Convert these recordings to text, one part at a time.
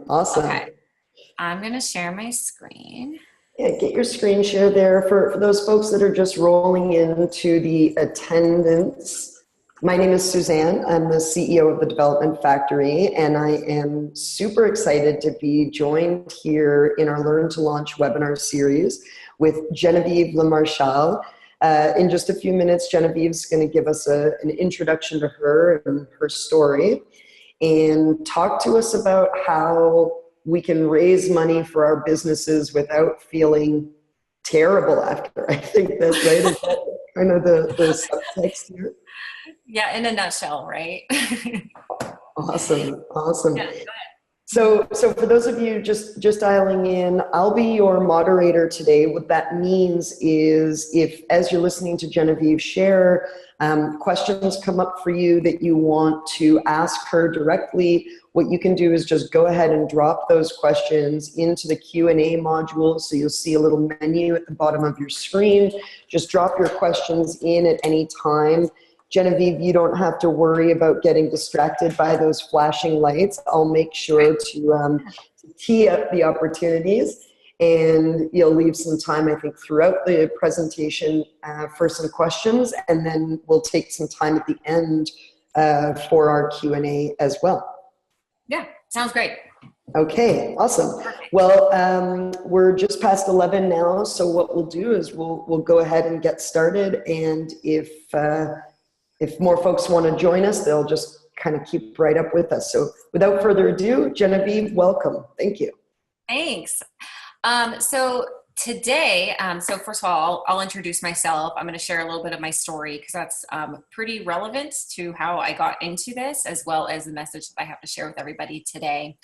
Awesome. Okay, I'm gonna share my screen. Yeah, get your screen share there for those folks that are just rolling into the attendance. My name is Suzanne. I'm the CEO of the Development Factory, and I am super excited to be joined here in our Learn to Launch webinar series with Genevieve LeMarchal. In just a few minutes, Genevieve's going to give us an introduction to her and her story and talk to us about how we can raise money for our businesses without feeling terrible after. I think that's right. Is that kind of the subtext here? Yeah, in a nutshell, right? Awesome. Awesome. Yeah. So for those of you just dialing in, I'll be your moderator today. What that means is if, as you're listening to Genevieve share, questions come up for you that you want to ask her directly, what you can do is just go ahead and drop those questions into the Q&A module. So you'll see a little menu at the bottom of your screen. Just drop your questions in at any time. Genevieve, you don't have to worry about getting distracted by those flashing lights. I'll make sure to tee up the opportunities, and you'll leave some time, I think, throughout the presentation for some questions, and then we'll take some time at the end for our Q&A as well. Yeah, sounds great. Okay, awesome. Well, we're just past 11 now, so what we'll do is we'll go ahead and get started, and if more folks want to join us, they'll just kind of keep right up with us. So without further ado, Genevieve, welcome. Thank you. Thanks. So today, so first of all, I'll introduce myself. I'm going to share a little bit of my story because that's pretty relevant to how I got into this, as well as the message that I have to share with everybody today.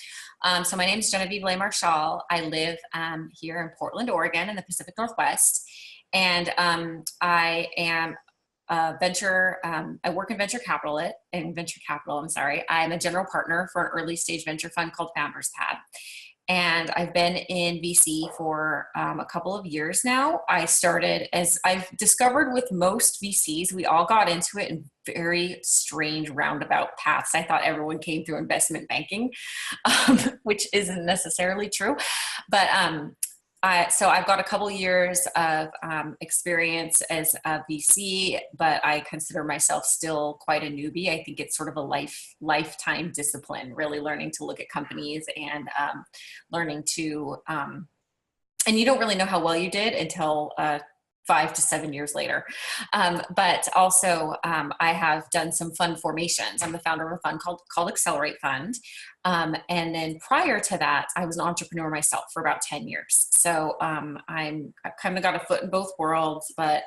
So my name is Genevieve LeMarchal. I live here in Portland, Oregon, in the Pacific Northwest, and I am I work in venture capital. I'm sorry. I'm a general partner for an early stage venture fund called FoundersPad. And I've been in VC for a couple of years now. I started, as I've discovered with most VCs, we all got into it in very strange roundabout paths. I thought everyone came through investment banking, which isn't necessarily true. But so I've got a couple years of experience as a VC, but I consider myself still quite a newbie. I think it's sort of a lifetime discipline, really learning to look at companies and learning to, and you don't really know how well you did until 5 to 7 years later. But also I have done some fund formations. I'm the founder of a fund called Accelerate Fund. And then prior to that, I was an entrepreneur myself for about 10 years. So I've kind of got a foot in both worlds, but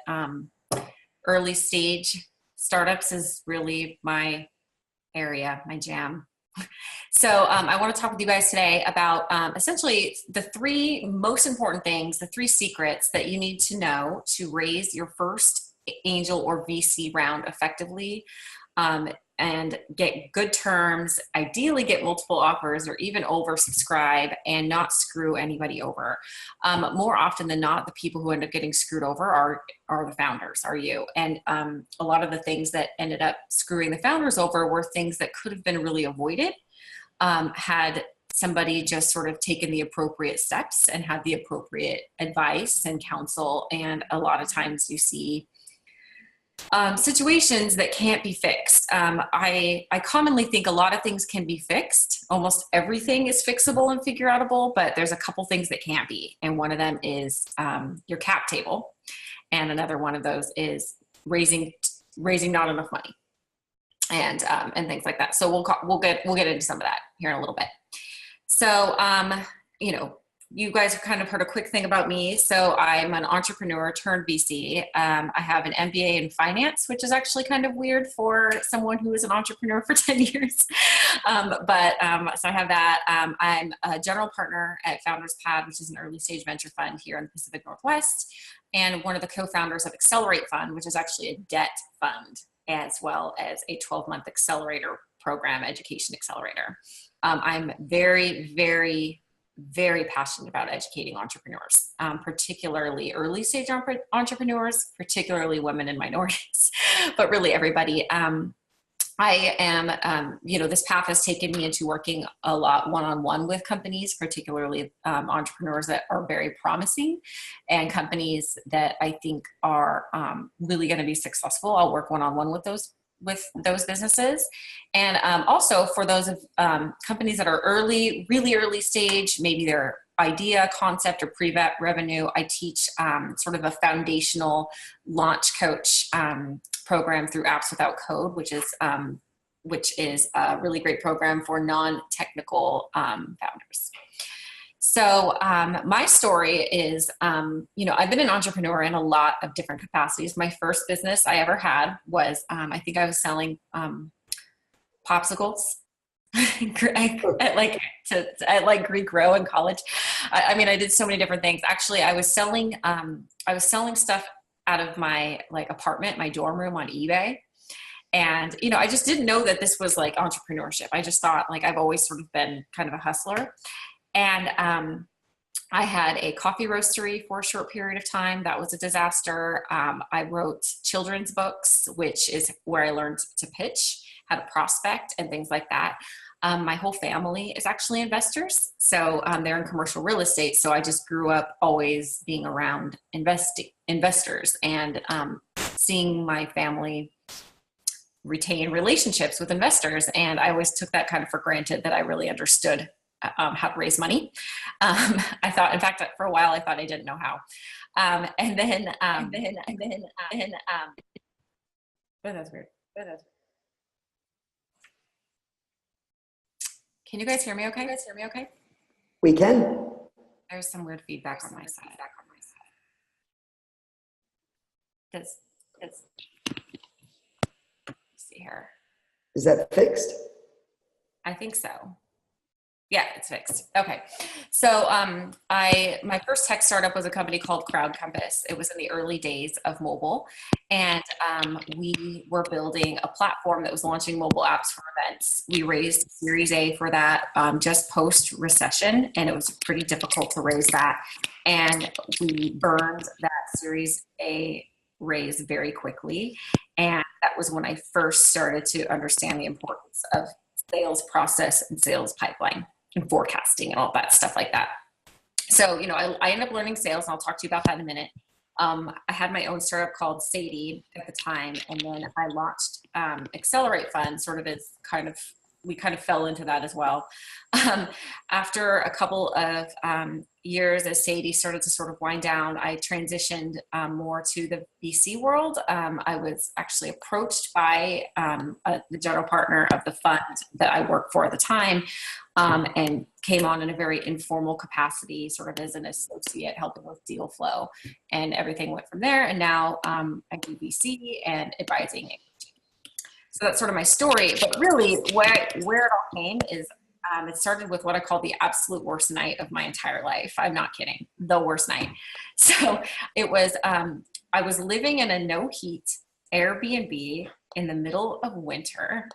early stage startups is really my area, my jam. So I want to talk with you guys today about essentially the three most important things, the three secrets that you need to know to raise your first angel or VC round effectively and get good terms, ideally get multiple offers or even oversubscribe and not screw anybody over. More often than not, the people who end up getting screwed over are the founders, are you. And a lot of the things that ended up screwing the founders over were things that could have been really avoided had somebody just sort of taken the appropriate steps and had the appropriate advice and counsel. And a lot of times you see situations that can't be fixed. I commonly think a lot of things can be fixed. Almost everything is fixable and figure outable, but there's a couple things that can't be. And one of them is your cap table. And another one of those is raising not enough money and things like that. So we'll get into some of that here in a little bit. So, you guys have kind of heard a quick thing about me. So I'm an entrepreneur turned VC. I have an MBA in finance, which is actually kind of weird for someone who is an entrepreneur for 10 years. So I have that. I'm a general partner at FoundersPad, which is an early stage venture fund here in the Pacific Northwest, and one of the co-founders of Accelerate Fund, which is actually a debt fund, as well as a 12-month accelerator program, education accelerator. I'm very, very, very passionate about educating entrepreneurs, particularly early stage entrepreneurs, particularly women and minorities, but really everybody. I am, this path has taken me into working a lot one-on-one with companies, particularly entrepreneurs that are very promising and companies that I think are really going to be successful. I'll work one-on-one with those businesses. And also for those of companies that are really early stage, maybe they're idea, concept, or pre-revenue, I teach sort of a foundational launch coach program through Apps Without Code, which is a really great program for non-technical founders. So my story is, I've been an entrepreneur in a lot of different capacities. My first business I ever had was, I think I was selling popsicles. at Greek Row in college. I did so many different things. Actually, I was selling stuff out of my apartment, my dorm room on eBay. And, I just didn't know that this was entrepreneurship. I just thought I've always sort of been kind of a hustler. And I had a coffee roastery for a short period of time. That was a disaster. I wrote children's books, which is where I learned to pitch, how to prospect and things like that. My whole family is actually investors. So they're in commercial real estate. So I just grew up always being around investors and seeing my family retain relationships with investors. And I always took that kind of for granted that I really understood how to raise money. I thought, in fact, for a while, I thought I didn't know how. Oh, that's weird. Can you guys hear me okay? We can. There's some weird feedback on my side. Let's see here. Is that fixed? I think so. Yeah, it's fixed. Okay. So my first tech startup was a company called Crowd Compass. It was in the early days of mobile. And we were building a platform that was launching mobile apps for events. We raised Series A for that just post-recession, and it was pretty difficult to raise that. And we burned that Series A raise very quickly. And that was when I first started to understand the importance of sales process and sales pipeline and forecasting and all that stuff like that. So, I ended up learning sales, and I'll talk to you about that in a minute. I had my own startup called Sadie at the time, and then I launched Accelerate Fund, we kind of fell into that as well. After a couple of years, as Sadie started to sort of wind down, I transitioned more to the VC world. I was actually approached by the general partner of the fund that I worked for at the time, and came on in a very informal capacity, sort of as an associate, helping with deal flow, and everything went from there. And now I do VC and advising. So that's sort of my story, but really where it all came is it started with what I call the absolute worst night of my entire life. I'm not kidding, the worst night. So it was, I was living in a no heat Airbnb in the middle of winter.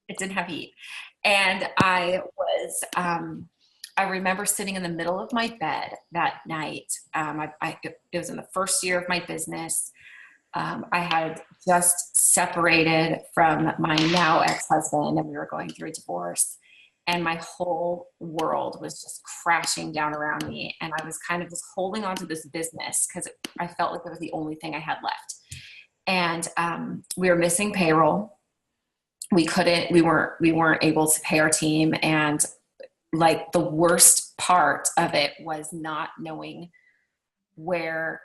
It didn't have heat. And I remember sitting in the middle of my bed that night. It was in the first year of my business. I had just separated from my now ex-husband, and we were going through a divorce, and my whole world was just crashing down around me. And I was kind of just holding on to this business because I felt like it was the only thing I had left. And we were missing payroll. We weren't able to pay our team. And the worst part of it was not knowing where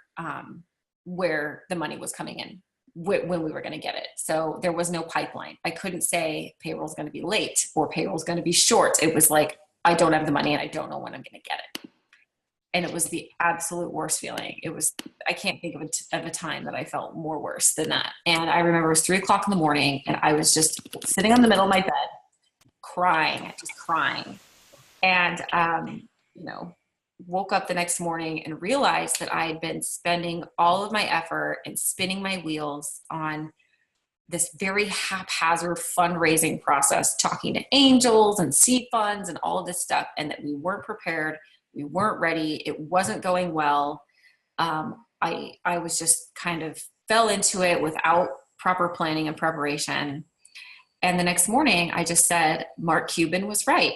the money was coming in, when we were going to get it. So there was no pipeline. I couldn't say payroll's going to be late or payroll's going to be short. It was I don't have the money and I don't know when I'm going to get it. And it was the absolute worst feeling. I can't think of a time that I felt more worse than that. And I remember it was 3:00 in the morning, and I was just sitting on the middle of my bed, crying. And, woke up the next morning and realized that I had been spending all of my effort and spinning my wheels on this very haphazard fundraising process, talking to angels and seed funds and all of this stuff, and that we weren't prepared, we weren't ready, it wasn't going well. I was just kind of fell into it without proper planning and preparation. And the next morning I just said, Mark Cuban was right.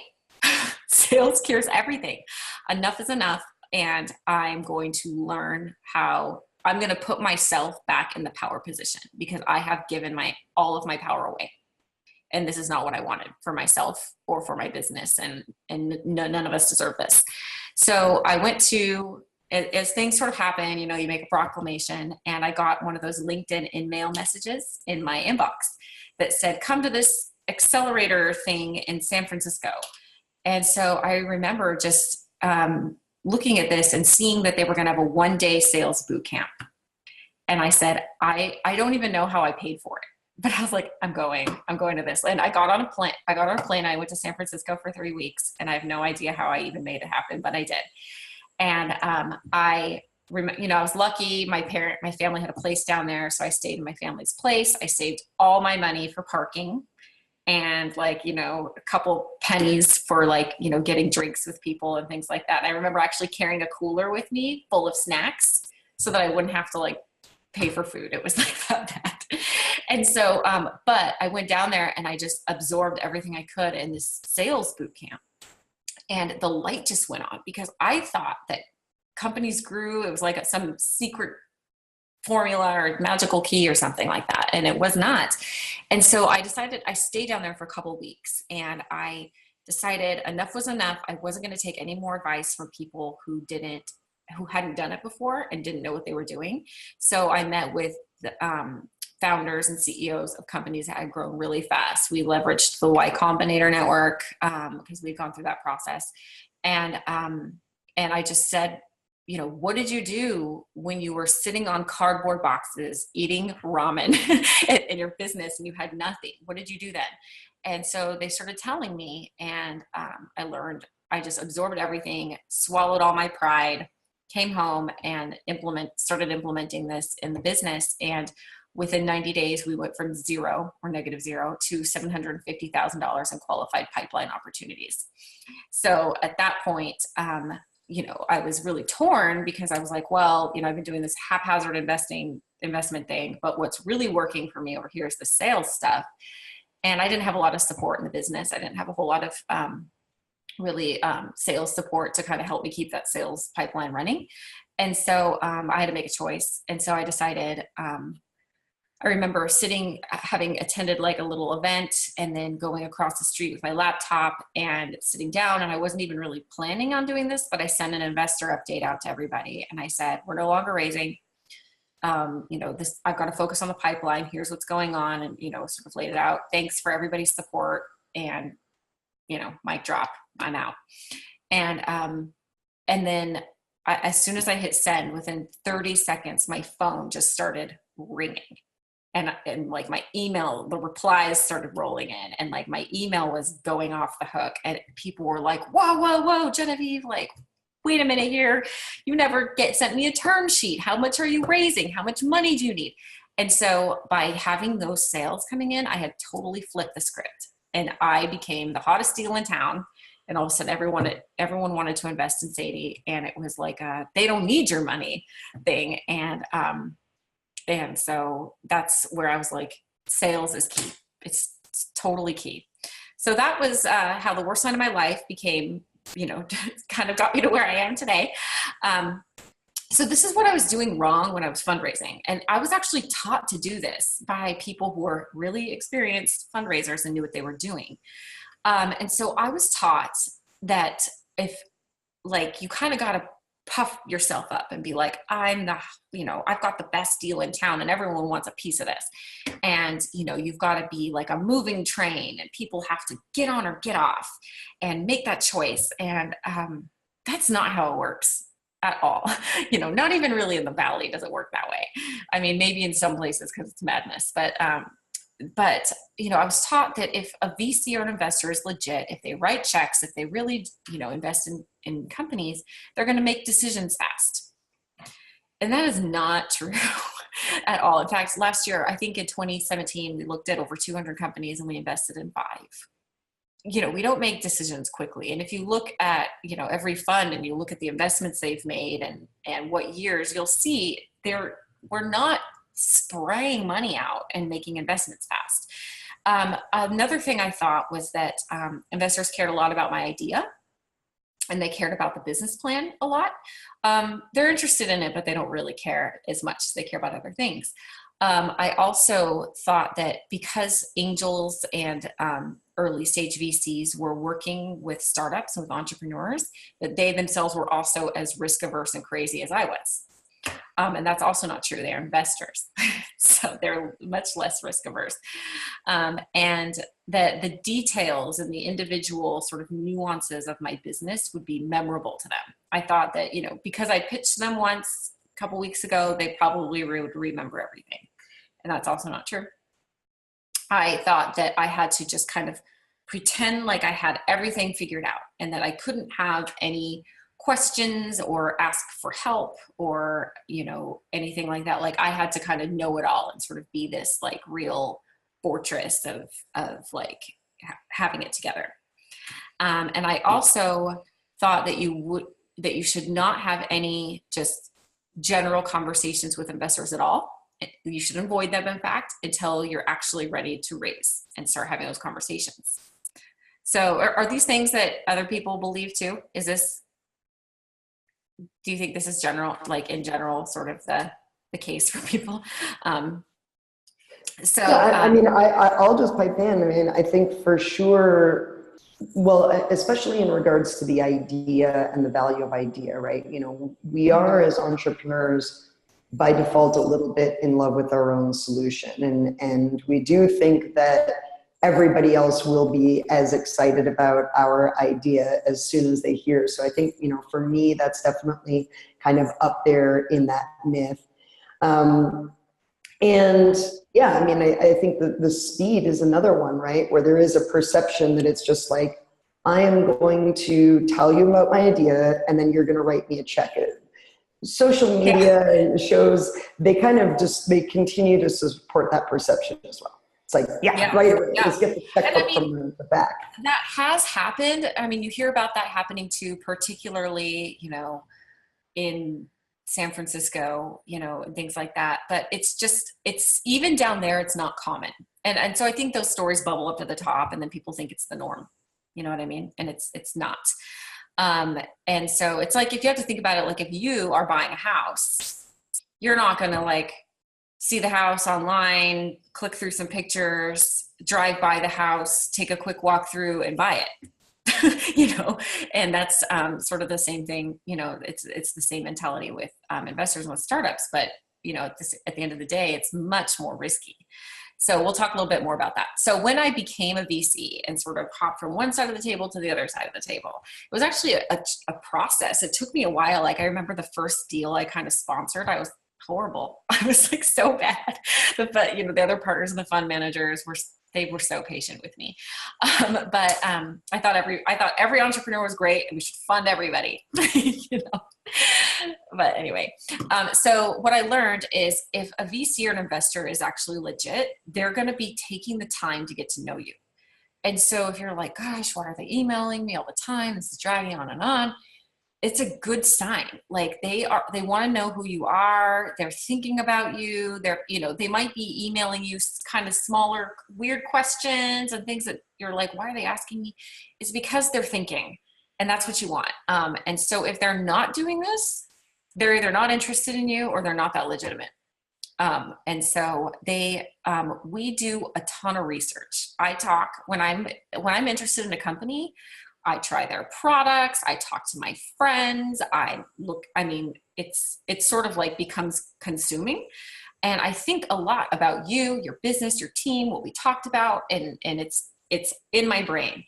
Sales cures everything. Enough is enough. And I'm going to learn how I'm going to put myself back in the power position, because I have given all of my power away. And this is not what I wanted for myself or for my business. And none of us deserve this. So I went to, as things sort of happen, you make a proclamation, and I got one of those LinkedIn in-mail messages in my inbox that said, come to this accelerator thing in San Francisco. And so I remember just looking at this and seeing that they were going to have a one-day sales boot camp. And I said, I don't even know how I paid for it, but I was like, I'm going to this. And I got on a plane. I went to San Francisco for 3 weeks, and I have no idea how I even made it happen, but I did. And I was lucky. My family had a place down there, so I stayed in my family's place. I saved all my money for parking, and a couple pennies for getting drinks with people and things like that. And I remember actually carrying a cooler with me full of snacks so that I wouldn't have to pay for food. It was that bad. And so, but I went down there and I just absorbed everything I could in this sales boot camp. And the light just went on, because I thought that companies grew. It was like some secret formula or magical key or something like that. And it was not. And so I decided, I stayed down there for a couple of weeks, and I decided enough was enough. I wasn't going to take any more advice from people who hadn't done it before and didn't know what they were doing. So I met with the founders and CEOs of companies that had grown really fast. We leveraged the Y Combinator network because we've gone through that process. And I just said, what did you do when you were sitting on cardboard boxes eating ramen in your business and you had nothing? What did you do then? And so they started telling me, and I learned. I just absorbed everything, swallowed all my pride, came home and started implementing this in the business. And within 90 days, we went from zero or negative zero to $750,000 in qualified pipeline opportunities. So at that point, I was really torn, because I was like, well, I've been doing this haphazard investment thing, but what's really working for me over here is the sales stuff. And I didn't have a lot of support in the business. I didn't have a whole lot of sales support to kind of help me keep that sales pipeline running. And so I had to make a choice. And so I decided, I remember having attended a little event, and then going across the street with my laptop and sitting down. And I wasn't even really planning on doing this, but I sent an investor update out to everybody. And I said, we're no longer raising, I've got to focus on the pipeline. Here's what's going on. And, sort of laid it out. Thanks for everybody's support. And, mic drop, I'm out. And then as soon as I hit send, within 30 seconds, my phone just started ringing. And my email, the replies started rolling in, and my email was going off the hook, and people were like, whoa, Genevieve, wait a minute here. You never sent me a term sheet. How much are you raising? How much money do you need? And so by having those sales coming in, I had totally flipped the script, and I became the hottest deal in town. And all of a sudden everyone wanted to invest in Sadie, and it was like they don't need your money thing. And so that's where I was like, sales is key. It's totally key. So that was how the worst time of my life became, kind of got me to where I am today. So this is what I was doing wrong when I was fundraising. And I was actually taught to do this by people who were really experienced fundraisers and knew what they were doing. And so I was taught that if you kind of got to puff yourself up and be like, I've got the best deal in town and everyone wants a piece of this. And, you've got to be like a moving train, and people have to get on or get off and make that choice. And that's not how it works at all. Not even really in the Valley does it work that way. I mean, maybe in some places because it's madness, but I was taught that if a VC or an investor is legit, if they write checks, if they really, invest in companies, they're going to make decisions fast. And that is not true at all. In fact, last year, I think in 2017, we looked at over 200 companies and we invested in 5. We don't make decisions quickly. And if you look at, every fund and you look at the investments they've made and what years, you'll see we're not spraying money out and making investments fast. Another thing I thought was that investors cared a lot about my idea, and they cared about the business plan a lot. They're interested in it, but they don't really care as much as they care about other things. I also thought that because angels and early stage VCs were working with startups and with entrepreneurs, that they themselves were also as risk averse and crazy as I was. And that's also not true. They're investors. So they're much less risk averse. And that the details and the individual sort of nuances of my business would be memorable to them. I thought that, you know, because I pitched them once a couple weeks ago, they probably would remember everything. And that's also not true. I thought that I had to just kind of pretend like I had everything figured out and that I couldn't have any questions or ask for help or, you know, anything like that. Like I had to kind of know it all and sort of be this like real fortress of like having it together. And I also thought that you should not have any just general conversations with investors at all. You should avoid them, in fact, until you're actually ready to raise and start having those conversations. So are these things that other people believe too? Do you think this is general, like in general, sort of the case for people? I'll just pipe in. I mean, I think for sure, well, especially in regards to the idea and the value of idea, right? You know, we are as entrepreneurs by default a little bit in love with our own solution. And we do think that everybody else will be as excited about our idea as soon as they hear. So I think, you know, for me, that's definitely kind of up there in that myth. And yeah, I mean, I think that the speed is another one, right? Where there is a perception that it's just like, I am going to tell you about my idea and then you're going to write me a check. Social media shows, they continue to support that perception as well. It's like, right away, let's get the checkbook from the back. That has happened. I mean, you hear about that happening too, particularly, you know, in San Francisco, you know, and things like that. But it's even down there, it's not common. And so I think those stories bubble up to the top and then people think it's the norm. You know what I mean? And it's not. And so it's like, if you have to think about it, like if you are buying a house, you're not going to like see the house online, click through some pictures, drive by the house, take a quick walk through and buy it, you know? And that's sort of the same thing, you know, it's the same mentality with investors and with startups, but you know, at the end of the day, it's much more risky. So we'll talk a little bit more about that. So when I became a VC and sort of hopped from one side of the table to the other side of the table, it was actually a process. It took me a while. Like I remember the first deal I kind of sponsored, I was horrible. I was like so bad. But you know, the other partners and the fund managers were so patient with me. But I thought every entrepreneur was great and we should fund everybody, you know? But anyway, so what I learned is if a VC or an investor is actually legit, they're going to be taking the time to get to know you. And so if you're like, gosh, why are they emailing me all the time? This is dragging on and on. It's a good sign. Like they want to know who you are. They're thinking about you. They might be emailing you kind of smaller, weird questions and things that you're like, why are they asking me? It's because they're thinking. And that's what you want. And so if they're not doing this, they're either not interested in you or they're not that legitimate. And so we do a ton of research. I talk when I'm interested in a company, I try their products. I talk to my friends. It's sort of like becomes consuming. And I think a lot about you, your business, your team, what we talked about, and it's in my brain.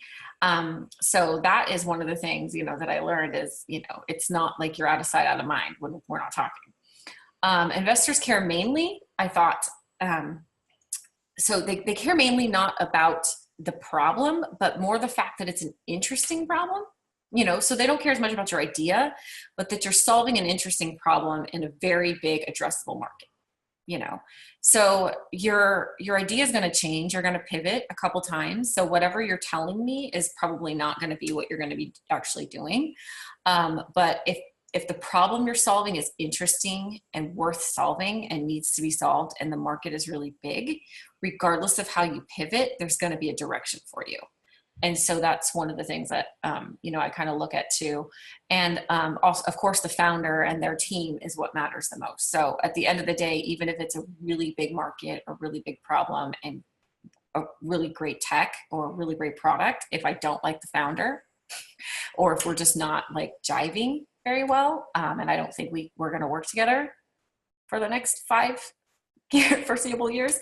So that is one of the things, you know, that I learned is, you know, it's not like you're out of sight, out of mind when we're not talking. Investors care mainly, I thought, so they care mainly not about the problem, but more the fact that it's an interesting problem, you know, so they don't care as much about your idea, but that you're solving an interesting problem in a very big addressable market, you know? So your idea is going to change. You're going to pivot a couple times. So whatever you're telling me is probably not going to be what you're going to be actually doing. But if the problem you're solving is interesting and worth solving and needs to be solved and the market is really big, regardless of how you pivot, there's going to be a direction for you. And so that's one of the things that, you know, I kind of look at too. And also, of course, the founder and their team is what matters the most. So at the end of the day, even if it's a really big market, a really big problem, and a really great tech or a really great product, if I don't like the founder, or if we're just not like jiving very well, and I don't think we're going to work together for the next 5 foreseeable years,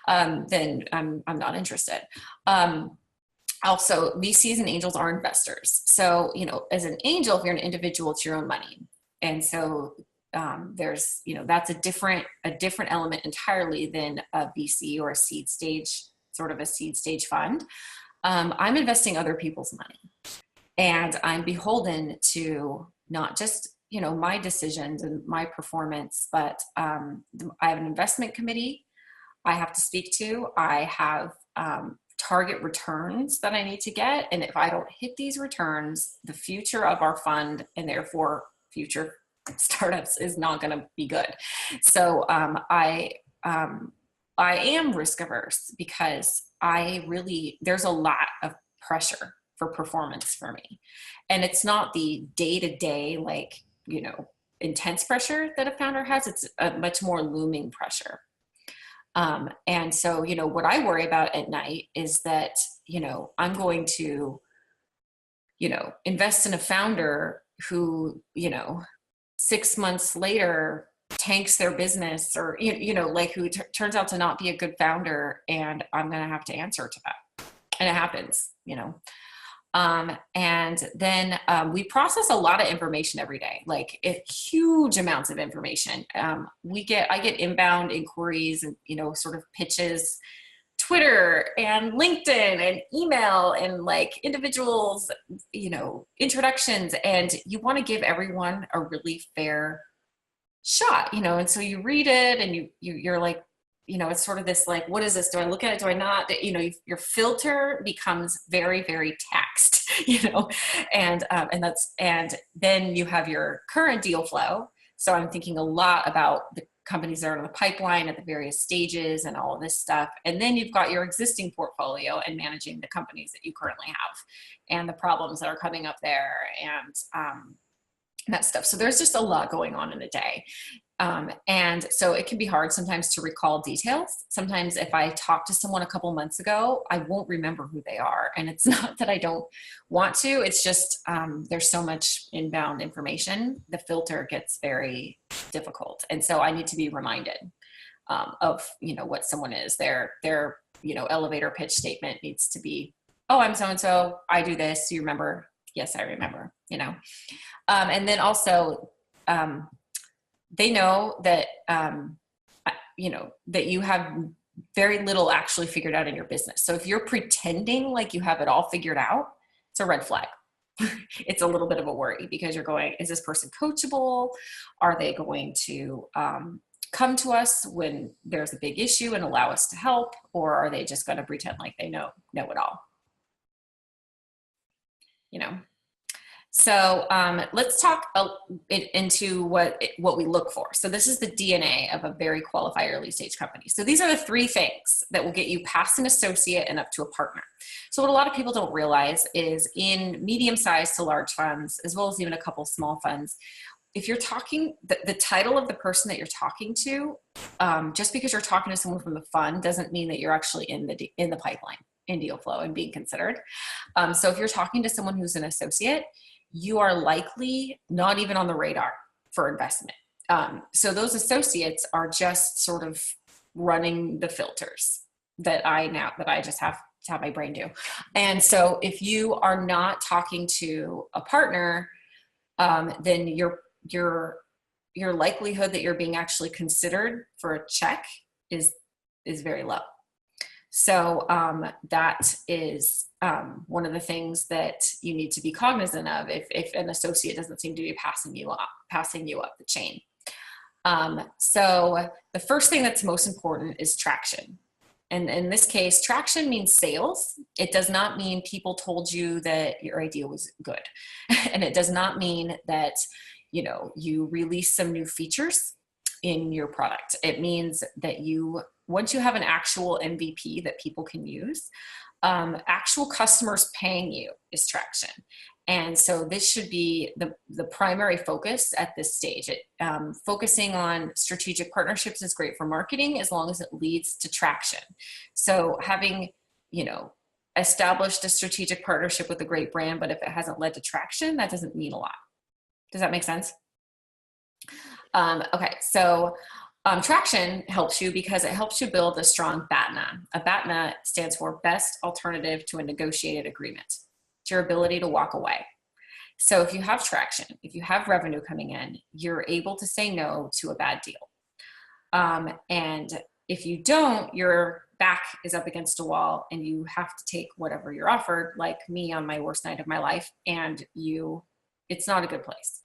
then I'm not interested. Also, VCs and angels are investors. So, you know, as an angel, if you're an individual, it's your own money. And so there's, you know, that's a different element entirely than a VC or a seed stage, sort of a seed stage fund. I'm investing other people's money, and I'm beholden to not just, you know, my decisions and my performance, but I have an investment committee I have to speak to. I have target returns that I need to get. And if I don't hit these returns, the future of our fund, and therefore future startups, is not going to be good. So I am risk averse, because there's a lot of pressure for performance for me. And it's not the day-to-day, like, you know, intense pressure that a founder has. It's a much more looming pressure. And so, you know, what I worry about at night is that, you know, I'm going to, you know, invest in a founder who, you know, 6 months later tanks their business, or, you know, like who turns out to not be a good founder, and I'm going to have to answer to that. And it happens, you know. And then we process a lot of information every day, like huge amounts of information. I get inbound inquiries and, you know, sort of pitches, Twitter and LinkedIn and email, and like individuals, you know, introductions, and you want to give everyone a really fair shot, you know. And so you read it, and you're like, you know, it's sort of this like, what is this? Do I look at it? Do I not? You know, your filter becomes very, very taxed, you know, and then you have your current deal flow. So I'm thinking a lot about the companies that are in the pipeline at the various stages and all of this stuff. And then you've got your existing portfolio and managing the companies that you currently have and the problems that are coming up there, and that stuff. So there's just a lot going on in a day. And so it can be hard sometimes to recall details. Sometimes if I talk to someone a couple months ago, I won't remember who they are. And it's not that I don't want to, it's just there's so much inbound information, the filter gets very difficult. And so I need to be reminded of, you know, what someone is. Their, you know, elevator pitch statement needs to be, oh, I'm so-and-so, I do this. Do you remember? Yes, I remember, you know. And then also, they know that, you know, that you have very little actually figured out in your business. So if you're pretending like you have it all figured out, it's a red flag. It's a little bit of a worry, because you're going, is this person coachable? Are they going to come to us when there's a big issue and allow us to help? Or are they just going to pretend like they know it all? You know? So let's talk into what we look for. So this is the DNA of a very qualified early stage company. So these are the 3 things that will get you past an associate and up to a partner. So what a lot of people don't realize is, in medium-sized to large funds, as well as even a couple small funds, if you're talking, the title of the person that you're talking to, just because you're talking to someone from the fund doesn't mean that you're actually in the pipeline, in deal flow and being considered. So if you're talking to someone who's an associate, you are likely not even on the radar for investment. So those associates are just sort of running the filters that I just have to have my brain do. And so if you are not talking to a partner, then your likelihood that you're being actually considered for a check is very low. So that is one of the things that you need to be cognizant of if an associate doesn't seem to be passing you up the chain. So the first thing that's most important is traction. And in this case, traction means sales. It does not mean people told you that your idea was good. And it does not mean that, you know, you release some new features. in your product. It means that once you have an actual MVP that people can use, actual customers paying you is traction. And so this should be the primary focus at this stage. Focusing on strategic partnerships is great for marketing as long as it leads to traction. So having, established a strategic partnership with a great brand, but if it hasn't led to traction, that doesn't mean a lot. Does that make sense? Okay, so traction helps you because it helps you build a strong BATNA. A BATNA stands for Best Alternative to a Negotiated Agreement. It's your ability to walk away. So if you have traction, if you have revenue coming in, you're able to say no to a bad deal. And if you don't, your back is up against a wall and you have to take whatever you're offered, like me on my worst night of my life, and it's not a good place.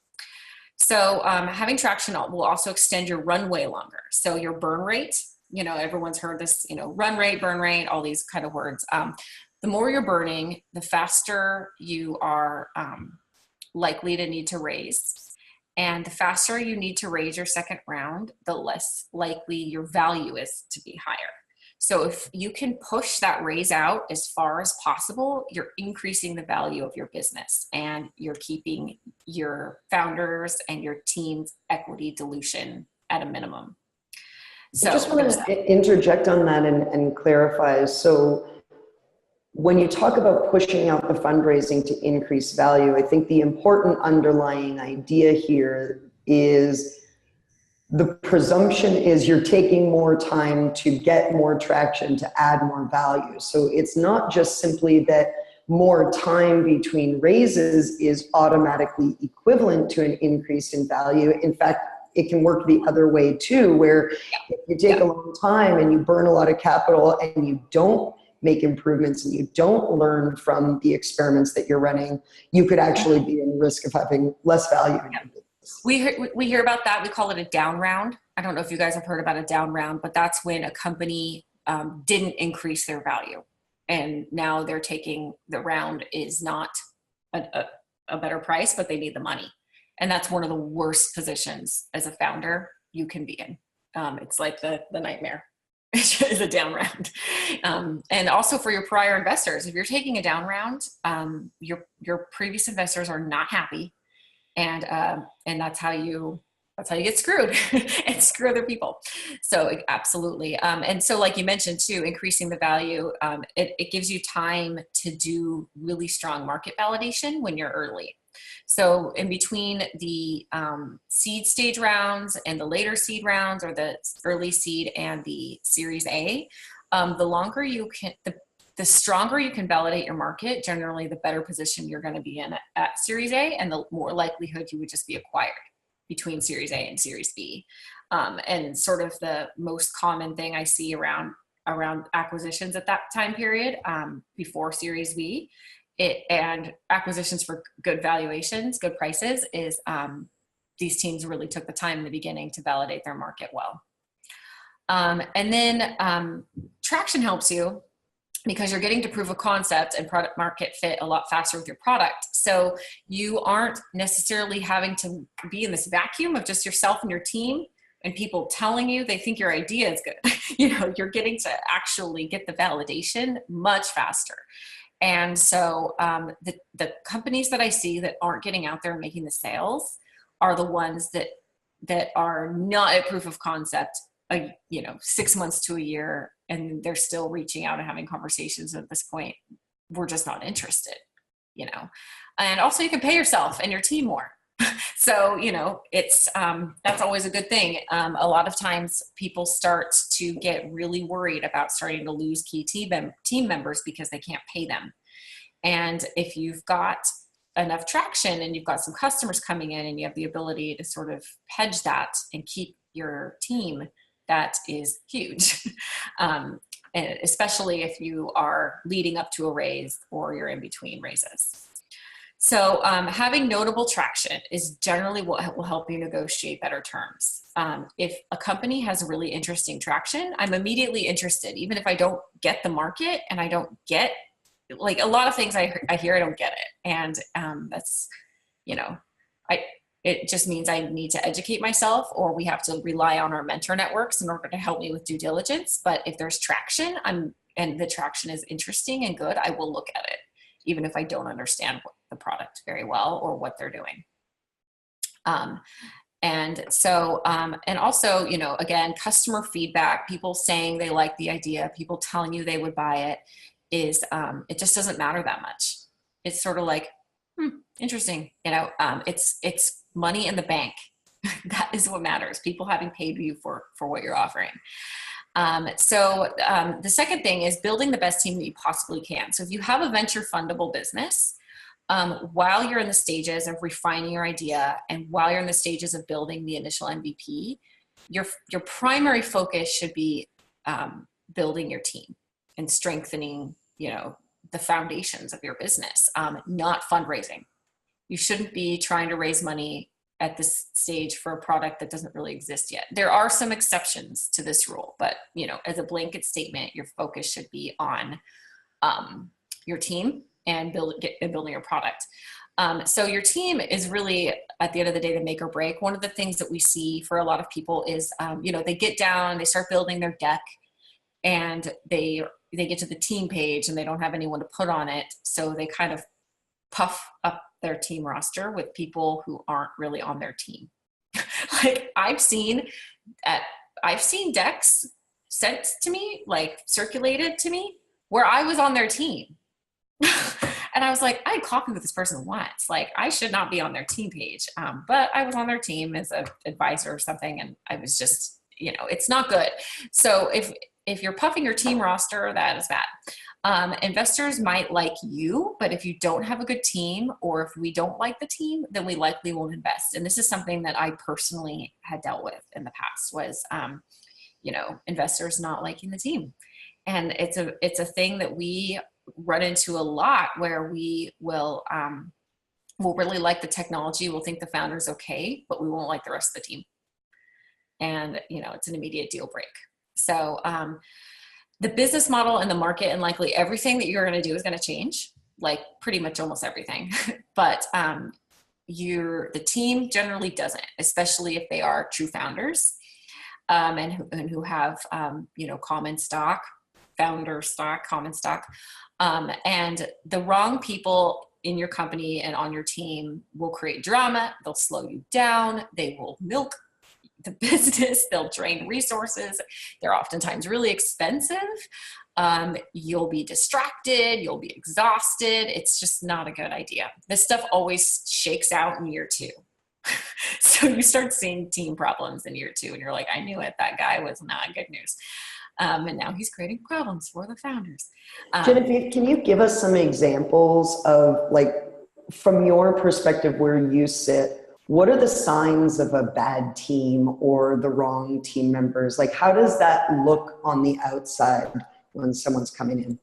So having traction will also extend your runway longer. So your burn rate, everyone's heard this, run rate, burn rate, all these kind of words. The more you're burning, the faster you are likely to need to raise. And the faster you need to raise your second round, the less likely your value is to be higher. So if you can push that raise out as far as possible, you're increasing the value of your business and you're keeping your founders and your team's equity dilution at a minimum. So I just want to interject on that and clarify. So when you talk about pushing out the fundraising to increase value, I think the important underlying idea here is the presumption is you're taking more time to get more traction, to add more value. So it's not just simply that more time between raises is automatically equivalent to an increase in value. In fact, it can work the other way too, where if you take a long time and you burn a lot of capital and you don't make improvements and you don't learn from the experiments that you're running, you could actually be in risk of having less value in your business. We hear about that. We call it a down round. I don't know if you guys have heard about a down round, but that's when a company didn't increase their value. And now they're taking the round is not a better price, but they need the money. And that's one of the worst positions as a founder you can be in. It's like the nightmare. Is a down round. And also for your prior investors, if you're taking a down round, your previous investors are not happy. And that's how you get screwed and screw other people. So absolutely. And so like you mentioned too, increasing the value, it gives you time to do really strong market validation when you're early. So in between the seed stage rounds and the later seed rounds, or the early seed and the Series A, the stronger you can validate your market, generally the better position you're going to be in at Series A, and the more likelihood you would just be acquired between Series A and Series B. And sort of the most common thing I see around acquisitions at that time period, before Series B, and acquisitions for good valuations, good prices, is these teams really took the time in the beginning to validate their market well. And then traction helps you because you're getting to prove a concept and product market fit a lot faster with your product. So you aren't necessarily having to be in this vacuum of just yourself and your team and people telling you they think your idea is good. You're getting to actually get the validation much faster. And so the companies that I see that aren't getting out there and making the sales are the ones that are not at proof of concept, 6 months to a year, and they're still reaching out and having conversations at this point. We're just not interested, and also you can pay yourself and your team more. So, it's, that's always a good thing. A lot of times people start to get really worried about starting to lose key team members because they can't pay them. And if you've got enough traction and you've got some customers coming in and you have the ability to sort of hedge that and keep your team, that is huge. And especially if you are leading up to a raise or you're in between raises. So having notable traction is generally what will help you negotiate better terms. If a company has really interesting traction, I'm immediately interested, even if I don't get the market and I don't get, like, a lot of things I hear, I don't get it. And that's, It just means I need to educate myself, or we have to rely on our mentor networks in order to help me with due diligence. But if there's traction, and the traction is interesting and good, I will look at it, even if I don't understand the product very well or what they're doing. And also, you know, again, customer feedback, people saying they like the idea, people telling you they would buy it, is, it just doesn't matter that much. It's sort of like, interesting, you know, it's money in the bank. That is what matters. People having paid you for what you're offering. The second thing is building the best team that you possibly can. So if you have a venture fundable business, while you're in the stages of refining your idea and while you're in the stages of building the initial MVP, your primary focus should be building your team and strengthening, you know, the foundations of your business, not fundraising. You shouldn't be trying to raise money at this stage for a product that doesn't really exist yet. There are some exceptions to this rule, but, you know, as a blanket statement, your focus should be on your team and building your product. So your team is really, at the end of the day, the make or break. One of the things that we see for a lot of people is, you know, they get down, they start building their deck, and they get to the team page and they don't have anyone to put on it. So they kind of puff up their team roster with people who aren't really on their team. Like I've seen decks sent to me, like circulated to me, where I was on their team. And I was like, I had coffee with this person once. Like I should not be on their team page. But I was on their team as an advisor or something. And I was just, you know, it's not good. So if you're puffing your team roster, that is bad. Investors might like you, but if you don't have a good team, or if we don't like the team, then we likely won't invest. And this is something that I personally had dealt with in the past, was, you know, investors not liking the team. And it's a thing that we run into a lot, where we will really like the technology, we'll think the founder's okay, but we won't like the rest of the team. And, you know, it's an immediate deal break. So the business model and the market and likely everything that you're going to do is going to change, like pretty much almost everything. But the team generally doesn't, especially if they are true founders, and who have, you know, common stock, founder stock, common stock. And the wrong people in your company and on your team will create drama. They'll slow you down. They will milk the business. They'll drain resources. They're oftentimes really expensive. You'll be distracted. You'll be exhausted. It's just not a good idea. This stuff always shakes out in year 2. So you start seeing team problems in year 2 and you're like, I knew it. That guy was not good news. And now he's creating problems for the founders. Genevieve, can you give us some examples of, like, from your perspective where you sit, what are the signs of a bad team or the wrong team members? Like, how does that look on the outside when someone's coming in?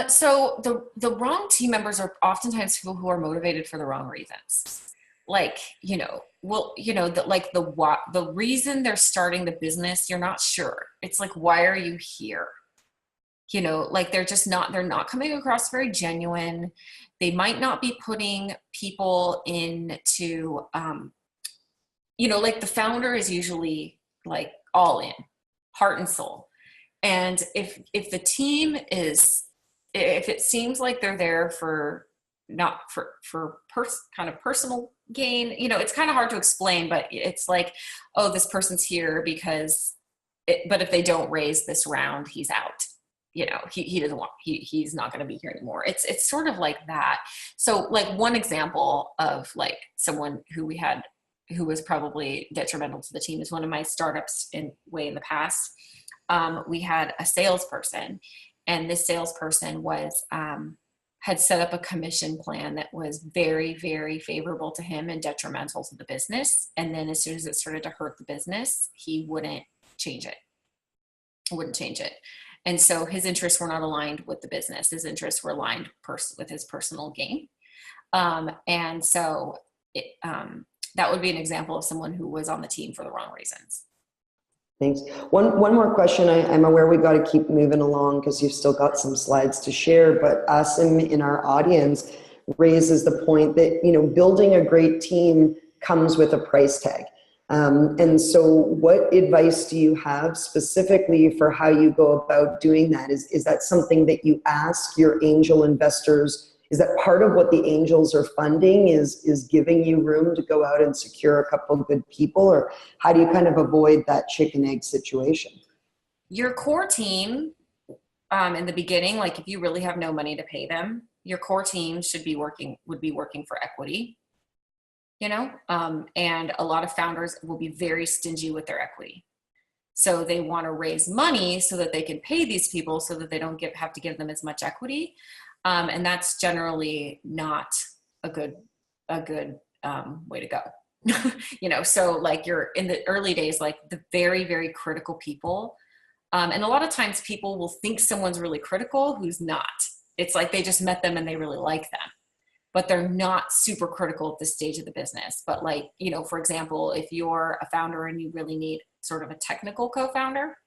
So the wrong team members are oftentimes people who are motivated for the wrong reasons. Like, you know, well, you know, the reason they're starting the business, you're not sure. It's like, why are you here? You know, like they're not coming across very genuine. They might not be putting people into, you know, like the founder is usually like all in, heart and soul. And if the team is, if it seems like they're there for not for kind of personal gain, you know, it's kind of hard to explain, but it's like, oh, this person's here because but if they don't raise this round, he's out. You know, he doesn't want, he's not going to be here anymore. It's sort of like that. So like one example of like someone who was probably detrimental to the team is one of my startups in the past. We had a salesperson, and this salesperson was, had set up a commission plan that was very, very favorable to him and detrimental to the business. And then as soon as it started to hurt the business, he wouldn't change it. And so his interests were not aligned with the business. His interests were aligned with his personal gain. And so that would be an example of someone who was on the team for the wrong reasons. Thanks. One more question. I'm aware we got to keep moving along because you've still got some slides to share, but us in our audience, raises the point that, you know, building a great team comes with a price tag. And so what advice do you have specifically for how you go about doing that? Is that something that you ask your angel investors? Is that part of what the angels are funding, is giving you room to go out and secure a couple of good people? Or how do you kind of avoid that chicken egg situation? Your core team, in the beginning, like if you really have no money to pay them, your core team would be working for equity, you know, and a lot of founders will be very stingy with their equity. So they want to raise money so that they can pay these people so that they don't have to give them as much equity. And that's generally not a good way to go. You know, so like you're in the early days, like the very, very critical people. And a lot of times people will think someone's really critical who's not. It's like they just met them and they really like them, but they're not super critical at this stage of the business. But like, you know, for example, if you're a founder and you really need sort of a technical co-founder,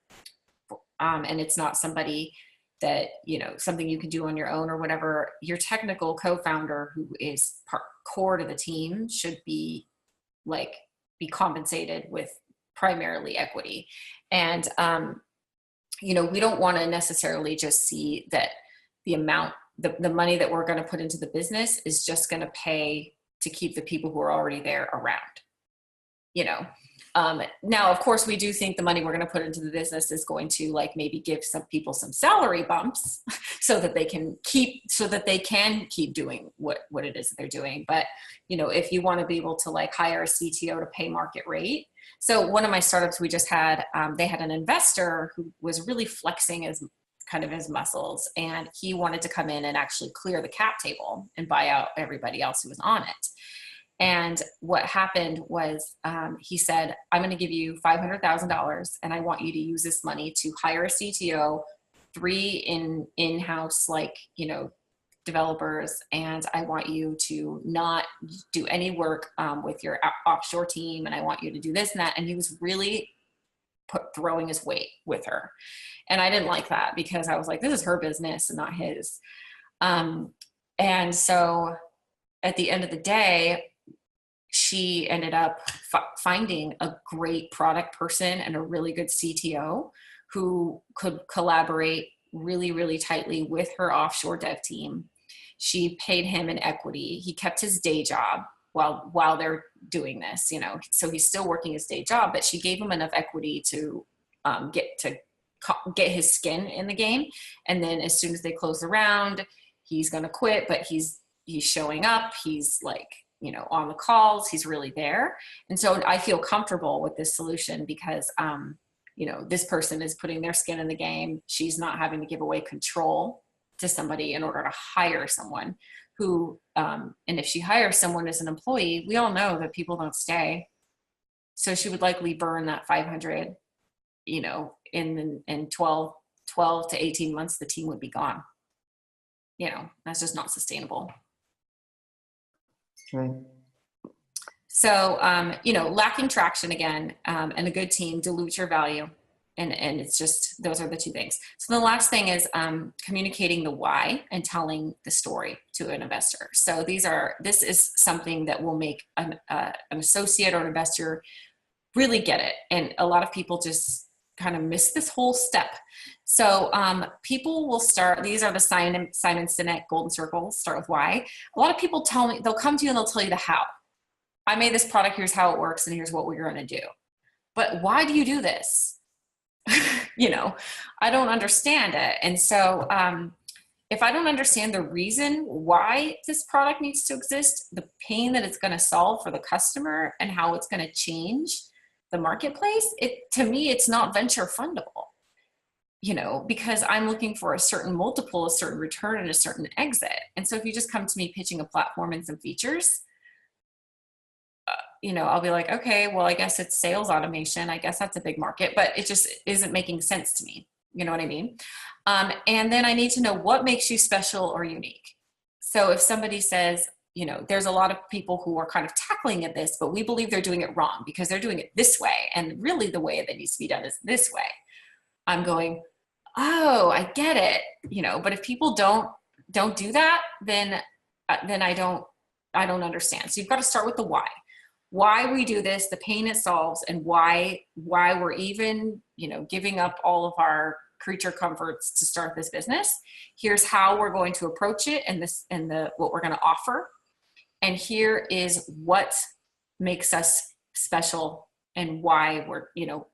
and it's not somebody that, you know, something you can do on your own or whatever, your technical co-founder who is core to the team should be compensated with primarily equity. And, you know, we don't want to necessarily just see that the amount, the money that we're going to put into the business is just going to pay to keep the people who are already there around, you know. Now, of course, we do think the money we're going to put into the business is going to like maybe give some people some salary bumps so that they can keep doing what it is that they're doing. But, you know, if you want to be able to like hire a CTO to pay market rate. So one of my startups we just had, they had an investor who was really flexing his muscles, and he wanted to come in and actually clear the cap table and buy out everybody else who was on it. And what happened was he said, I'm going to give you $500,000 and I want you to use this money to hire a CTO, 3 in-house, like, you know, developers. And I want you to not do any work with your offshore team. And I want you to do this and that. And he was really throwing his weight with her. And I didn't like that because I was like, this is her business and not his. And so at the end of the day, she ended up finding a great product person and a really good CTO who could collaborate really, really tightly with her offshore dev team. She paid him in equity. He kept his day job while they're doing this, you know, so he's still working his day job, but she gave him enough equity to get his skin in the game. And then as soon as they close the round, he's going to quit, but he's showing up. He's like, you know, on the calls, he's really there. And so I feel comfortable with this solution because, you know, this person is putting their skin in the game. She's not having to give away control to somebody in order to hire someone who, and if she hires someone as an employee, we all know that people don't stay. So she would likely burn that 500, you know, in 12 to 18 months, the team would be gone. You know, that's just not sustainable. Right. So, you know, lacking traction again, and a good team dilutes your value. And it's just, those are the two things. So the last thing is communicating the why and telling the story to an investor. So this is something that will make an associate or an investor really get it. And a lot of people just kind of miss this whole step. So people will start, these are the Simon Sinek golden circles, start with why. A lot of people tell me, they'll come to you and they'll tell you the how. I made this product, here's how it works, and here's what we're going to do. But why do you do this? You know, I don't understand it. And so if I don't understand the reason why this product needs to exist, the pain that it's going to solve for the customer and how it's going to change the marketplace, to me, it's not venture fundable, you know, because I'm looking for a certain multiple, a certain return, and a certain exit. And so if you just come to me pitching a platform and some features, you know, I'll be like, okay, well, I guess it's sales automation. I guess that's a big market, but it just isn't making sense to me. You know what I mean? And then I need to know what makes you special or unique. So if somebody says, you know, there's a lot of people who are kind of tackling at this, but we believe they're doing it wrong because they're doing it this way. And really the way that needs to be done is this way. I'm going, oh, I get it. You know, but if people don't do that, then then I don't understand. So you've got to start with the why we do this, the pain it solves, and why we're even, giving up all of our creature comforts to start this business. Here's how we're going to approach it, and what we're going to offer. And here is what makes us special and why we're,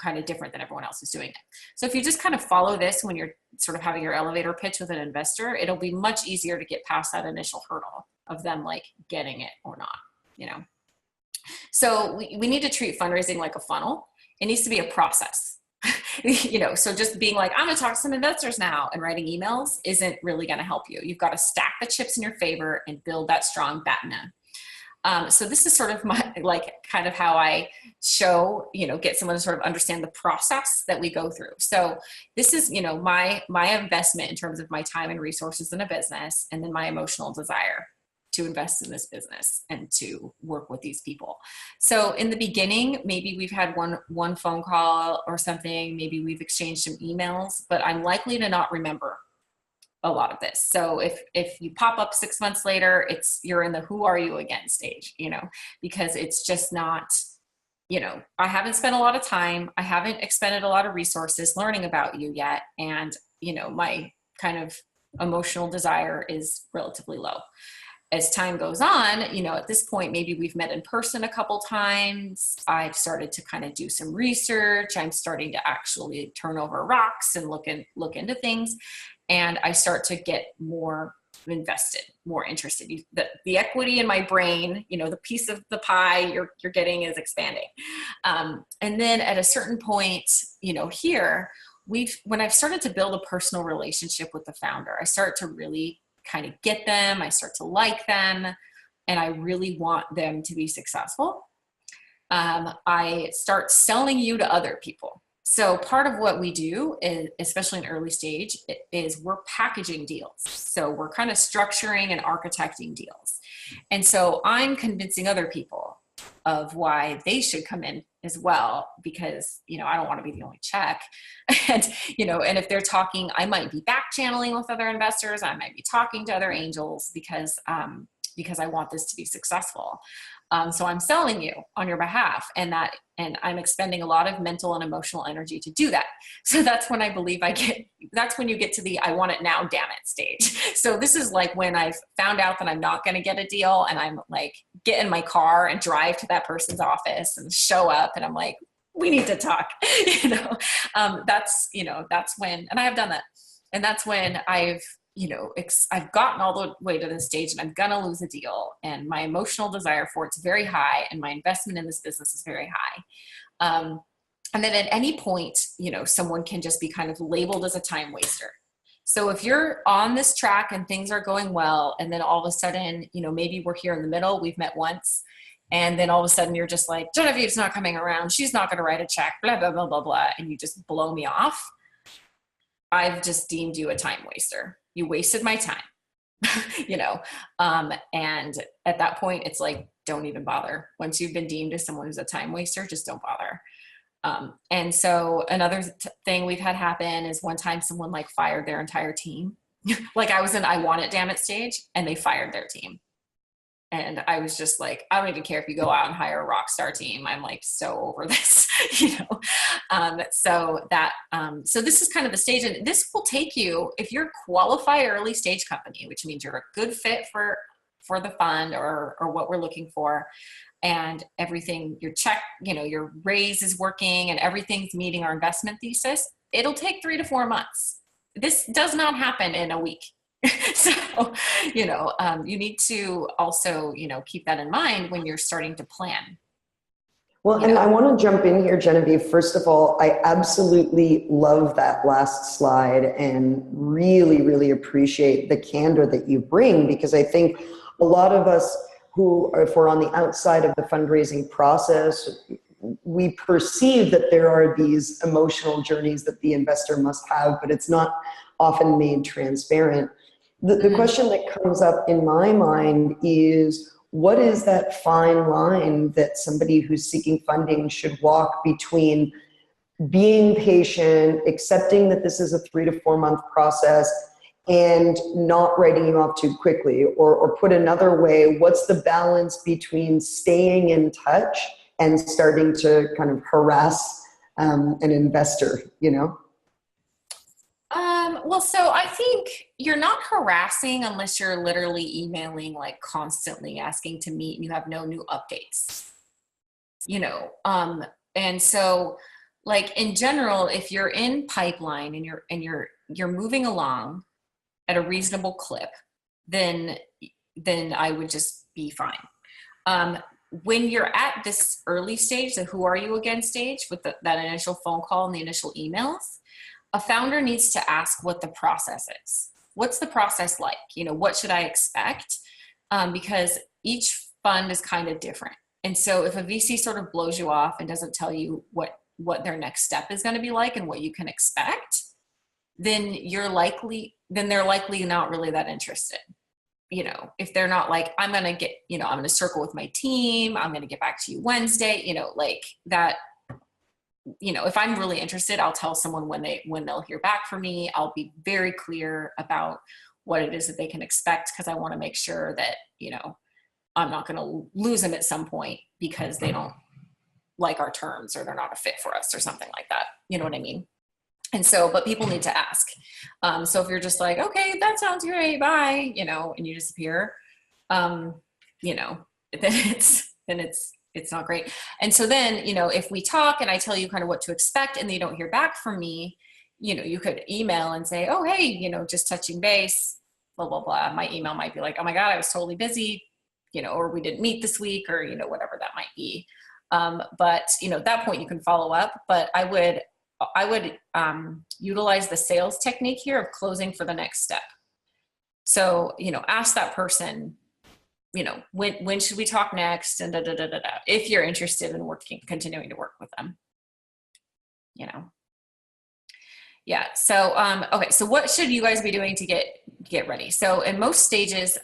kind of different than everyone else is doing it. So if you just kind of follow this when you're sort of having your elevator pitch with an investor, it'll be much easier to get past that initial hurdle of them like getting it or not, So we need to treat fundraising like a funnel. It needs to be a process. So just being like, I'm going to talk to some investors now and writing emails isn't really going to help you. You've got to stack the chips in your favor and build that strong baton. So this is sort of my, kind of how I show, get someone to sort of understand the process that we go through. So this is, my investment in terms of my time and resources in a business, and then my emotional desire to invest in this business and to work with these people. So in the beginning, maybe we've had one phone call or something, maybe we've exchanged some emails, but I'm likely to not remember a lot of this. So if you pop up 6 months later, you're in the who are you again stage, because it's just not, I haven't spent a lot of time, I haven't expended a lot of resources learning about you yet. And, my kind of emotional desire is relatively low. As time goes on, at this point, maybe we've met in person a couple times. I've started to kind of do some research. I'm starting to actually turn over rocks and look into things. And I start to get more invested, more interested. The equity in my brain, the piece of the pie you're getting is expanding. And then at a certain point, here, when I've started to build a personal relationship with the founder, I start to really kind of get them, I start to like them, and I really want them to be successful. I start selling you to other people. So part of what we do, especially in early stage, is we're packaging deals. So we're kind of structuring and architecting deals. And so I'm convincing other people of why they should come in as well, because, I don't want to be the only check. And, and if they're talking, I might be back channeling with other investors. I might be talking to other angels because I want this to be successful. So I'm selling you on your behalf, and I'm expending a lot of mental and emotional energy to do that. So that's when I believe that's when you get to the I want it now, damn it stage. So this is like when I've found out that I'm not going to get a deal, and I'm like, get in my car and drive to that person's office and show up, and I'm like, we need to talk, that's when, and I have done that. And that's when I've gotten all the way to this stage, and I'm going to lose a deal, and my emotional desire for it's very high, and my investment in this business is very high. And then at any point, someone can just be kind of labeled as a time waster. So if you're on this track and things are going well, and then all of a sudden, maybe we're here in the middle, we've met once, and then all of a sudden you're just like, Genevieve's not coming around, she's not going to write a check, blah, blah, blah, blah, blah, and you just blow me off. I've just deemed you a time waster. You wasted my time, and at that point it's like, don't even bother. Once you've been deemed as someone who's a time waster, just don't bother. And so another thing we've had happen is one time someone like fired their entire team. Like I was in I want it damn it stage, and they fired their team. And I was just like, I don't even care if you go out and hire a rock star team. I'm like so over this, so this is kind of the stage, and this will take you, if you're a qualified early stage company, which means you're a good fit for the fund or what we're looking for, and everything, your check, your raise is working and everything's meeting our investment thesis, it'll take 3 to 4 months. This does not happen in a week. So, you need to also, keep that in mind when you're starting to plan. Well, and I want to jump in here, Genevieve. First of all, I absolutely love that last slide and really, really appreciate the candor that you bring, because I think a lot of us who, if we're on the outside of the fundraising process, we perceive that there are these emotional journeys that the investor must have, but it's not often made transparent. The question that comes up in my mind is, what is that fine line that somebody who's seeking funding should walk between being patient, accepting that this is a 3 to 4 month process, and not writing you off too quickly? Or put another way, what's the balance between staying in touch and starting to kind of harass an investor, you know? Well, so I think you're not harassing unless you're literally emailing like constantly asking to meet and you have no new updates, you know? And so like in general, if you're in pipeline and you're moving along at a reasonable clip, then I would just be fine. When you're at this early stage, the who are you again stage with that initial phone call and the initial emails, a founder needs to ask what the process is. What's the process like? You know, what should I expect? Because each fund is kind of different. And so if a VC sort of blows you off and doesn't tell you what their next step is going to be like and what you can expect, then they're likely not really that interested. You know, if they're not like, I'm going to circle with my team, I'm going to get back to you Wednesday, you know, like that. You know, if I'm really interested, I'll tell someone when they'll hear back from me. I'll be very clear about what it is that they can expect, because I want to make sure that, you know, I'm not going to lose them at some point because they don't like our terms or they're not a fit for us or something like that. You know what I mean? And so, but people need to ask. So if you're just like, okay, that sounds great, bye, you know, and you disappear, you know, then it's not great. And so then, you know, if we talk and I tell you kind of what to expect and you don't hear back from me, you know, you could email and say, oh, hey, you know, just touching base, blah, blah, blah. My email might be like, oh my God, I was totally busy, you know, or we didn't meet this week, or, you know, whatever that might be. But, you know, at that point you can follow up, but I would utilize the sales technique here of closing for the next step. So, you know, ask that person, you know, when should we talk next? And if you're interested in continuing to work with them, you know? Yeah. So, okay. So what should you guys be doing to get ready? So in most stages,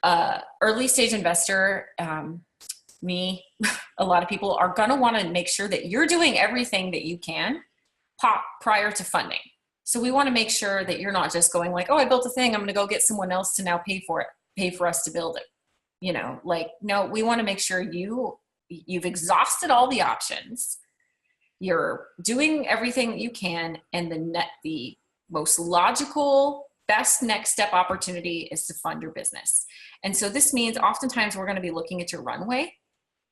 early stage investor, me, a lot of people are going to want to make sure that you're doing everything that you can prior to funding. So we want to make sure that you're not just going like, oh, I built a thing, I'm going to go get someone else to now pay for us to build it. You know, like, no, we want to make sure you've exhausted all the options. You're doing everything that you can. And the most logical, best next step opportunity is to fund your business. And so this means oftentimes we're going to be looking at your runway,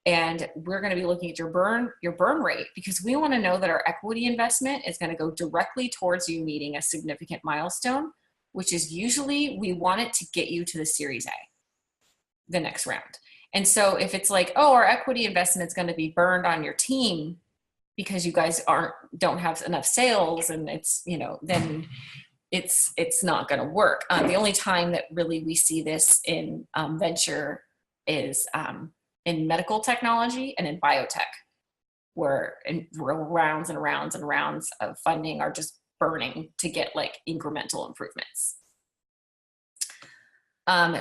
and we're going to be looking at your burn rate, because we want to know that our equity investment is going to go directly towards you meeting a significant milestone, which is usually we want it to get you to the Series A, the next round. And so if it's like, oh, our equity investment is going to be burned on your team because you guys don't have enough sales, and it's, you know, then it's not going to work. The only time that really we see this in venture is in medical technology and in biotech, where rounds and rounds and rounds of funding are just burning to get like incremental improvements.